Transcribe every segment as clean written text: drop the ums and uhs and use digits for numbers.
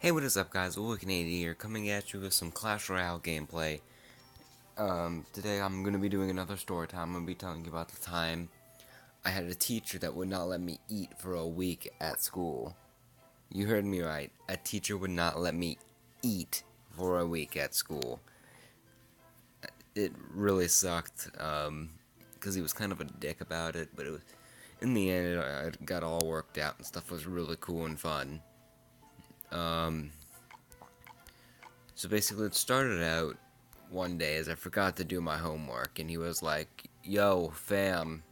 Hey, what is up, guys? Canadian here, coming at you with some Clash Royale gameplay. Today I'm gonna be doing another story time. I'm gonna be telling you about the time I had a teacher that would not let me eat for a week at school. You heard me right. A teacher would not let me eat for a week at school. It really sucked, because he was kind of a dick about it, but in the end, it got all worked out and stuff was really cool and fun. So basically, it started out one day as I forgot to do my homework, and he was like, "Yo, fam,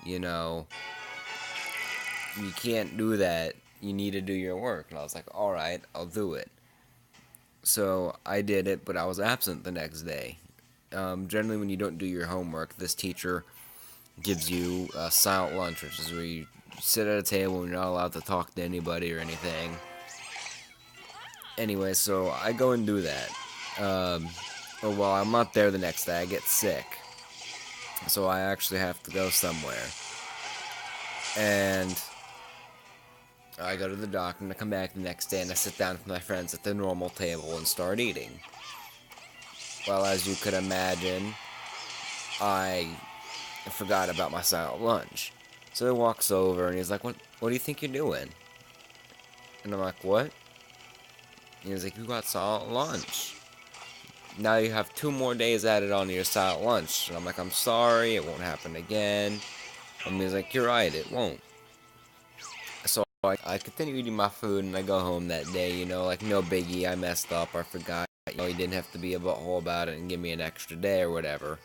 you know, you can't do that. You need to do your work." And I was like, "Alright, I'll do it." So I did it, but I was absent the next day. Generally, when you don't do your homework, this teacher gives you a silent lunch, which is where you sit at a table and you're not allowed to talk to anybody or anything. Anyway, so I go and do that. Well, I'm not there the next day. I get sick. So I actually have to go somewhere. And I go to the doctor and I come back the next day and I sit down with my friends at the normal table and start eating. Well, as you could imagine, I forgot about my silent lunch. So he walks over and he's like, what do you think you're doing? And I'm like, what? And he's like, you got silent lunch. Now you have 2 more days added on to your silent lunch. And I'm like, I'm sorry, it won't happen again. And he's like, you're right, it won't. So I continue eating my food and I go home that day, like no biggie, I messed up, I forgot. He didn't have to be a butthole about it and give me an extra day or whatever.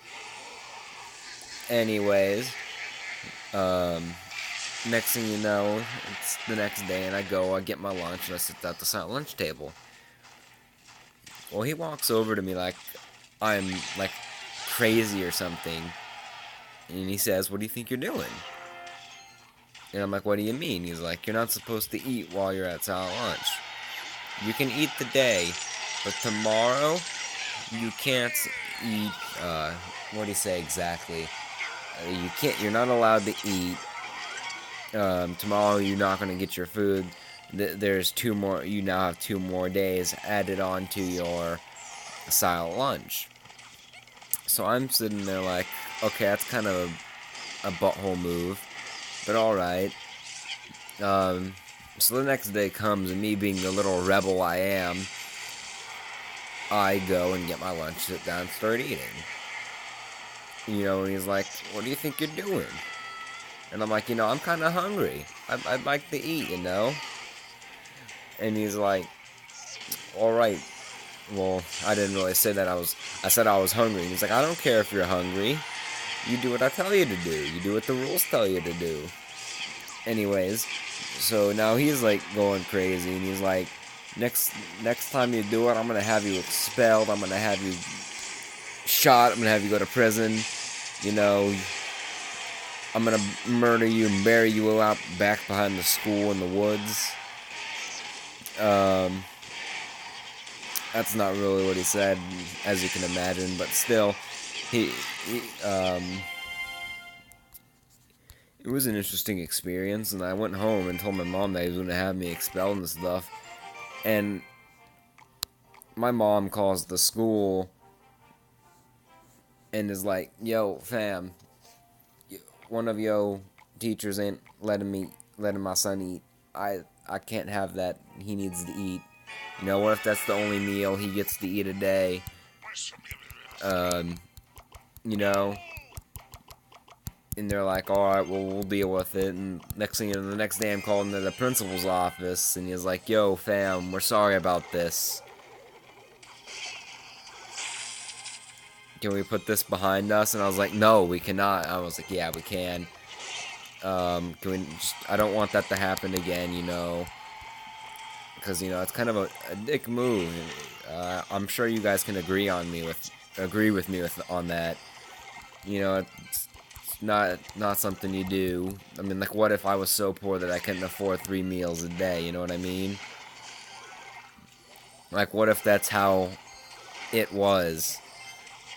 Anyways, next thing you know, it's the next day and I get my lunch and I sit at the silent lunch table. Well, he walks over to me like I'm like crazy or something. And he says, what do you think you're doing? And I'm like, what do you mean? He's like, you're not supposed to eat while you're at silent lunch. You can eat the day, but tomorrow you can't eat. What do you say exactly? You're not allowed to eat. Tomorrow you're not going to get your food. There's 2 more. You now have 2 more days added on to your silent lunch. So I'm sitting there like, okay, that's kind of a butthole move, but all right. So the next day comes, and me being the little rebel I am, I go and get my lunch, sit down, and start eating. And he's like, what do you think you're doing? And I'm like, I'm kind of hungry. I'd like to eat, And he's like, alright. Well, I didn't really say that. I said I was hungry. And he's like, I don't care if you're hungry. You do what I tell you to do. You do what the rules tell you to do. Anyways, so now he's like going crazy, and he's like, next time you do it, I'm gonna have you expelled. I'm gonna have you shot. I'm gonna have you go to prison. I'm gonna murder you and bury you out back behind the school in the woods. That's not really what he said, as you can imagine, but still, it was an interesting experience, and I went home and told my mom that he was gonna have me expelled and stuff, and my mom calls the school and is like, yo, fam, one of yo teachers ain't letting my son eat. I can't have that. He needs to eat. What if that's the only meal he gets to eat a day? You know, and they're like, alright, well, we'll deal with it. And next thing you know, the next day I'm calling to the principal's office, and he's like, yo, fam, we're sorry about this. Can we put this behind us? And I was like, no, we cannot. I was like, yeah, we can. Can we just, I don't want that to happen again, because, it's kind of a dick move. I'm sure you guys can agree with me on that. It's not something you do. I mean, like, what if I was so poor that I couldn't afford 3 meals a day? You know what I mean? Like, what if that's how it was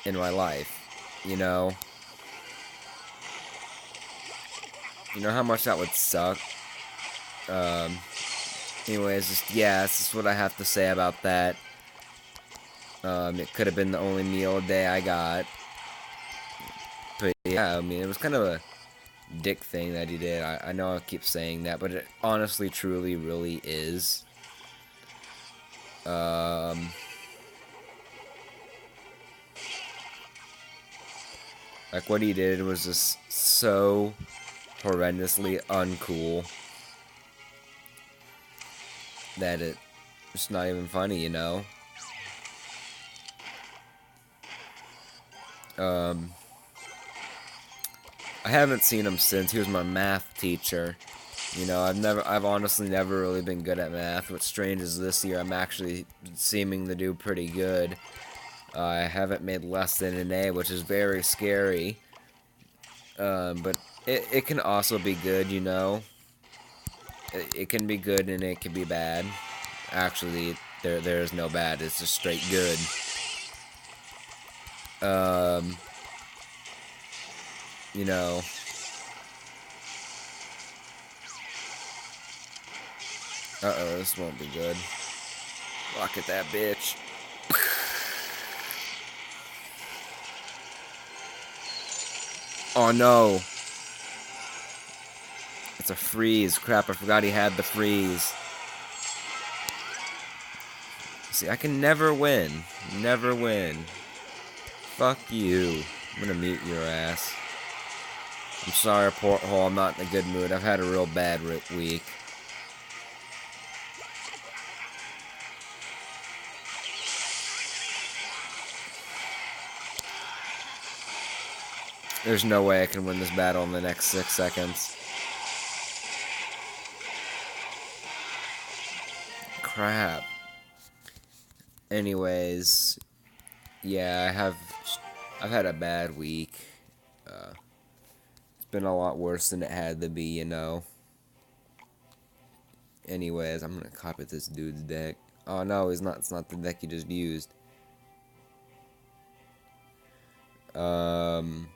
in my life? You know how much that would suck. anyways, yeah, that's just what I have to say about that. It could have been the only meal a day I got. But yeah, I mean, it was kind of a dick thing that he did. I know I keep saying that, but it honestly, truly, really is. Um, like, what he did was just so horrendously uncool that it's not even funny, you know? Um, I haven't seen him since. He was my math teacher. You know, I've honestly never really been good at math. What's strange is this year I'm actually seeming to do pretty good. I haven't made less than an A, which is very scary. But it can also be good, you know. It can be good and it can be bad. Actually, there's no bad. It's just straight good. Um, you know. Uh-oh, this won't be good. Look at that bitch. Oh no. It's a freeze. Crap, I forgot he had the freeze. See, I can never win. Never win. Fuck you. I'm gonna mute your ass. I'm sorry, Porthole. I'm not in a good mood. I've had a real bad week. There's no way I can win this battle in the next 6 seconds. Crap. Anyways, yeah, I've had a bad week. It's been a lot worse than it had to be, you know. Anyways, I'm gonna copy this dude's deck. Oh no, he's not. It's not the deck he just used. Um.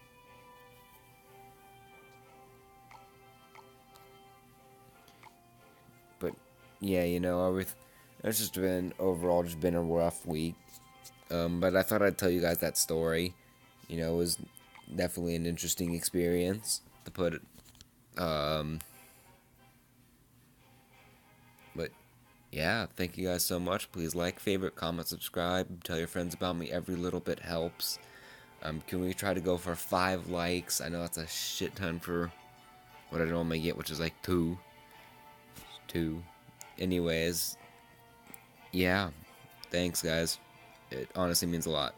But yeah, you know, it's just been overall just been a rough week. But I thought I'd tell you guys that story. You know, it was definitely an interesting experience to put it. But yeah, thank you guys so much. Please like, favorite, comment, subscribe, tell your friends about me. Every little bit helps. Can we try to go for 5 likes? I know that's a shit ton for what I normally get, which is like 2. 2. Anyways, yeah. Thanks, guys. It honestly means a lot.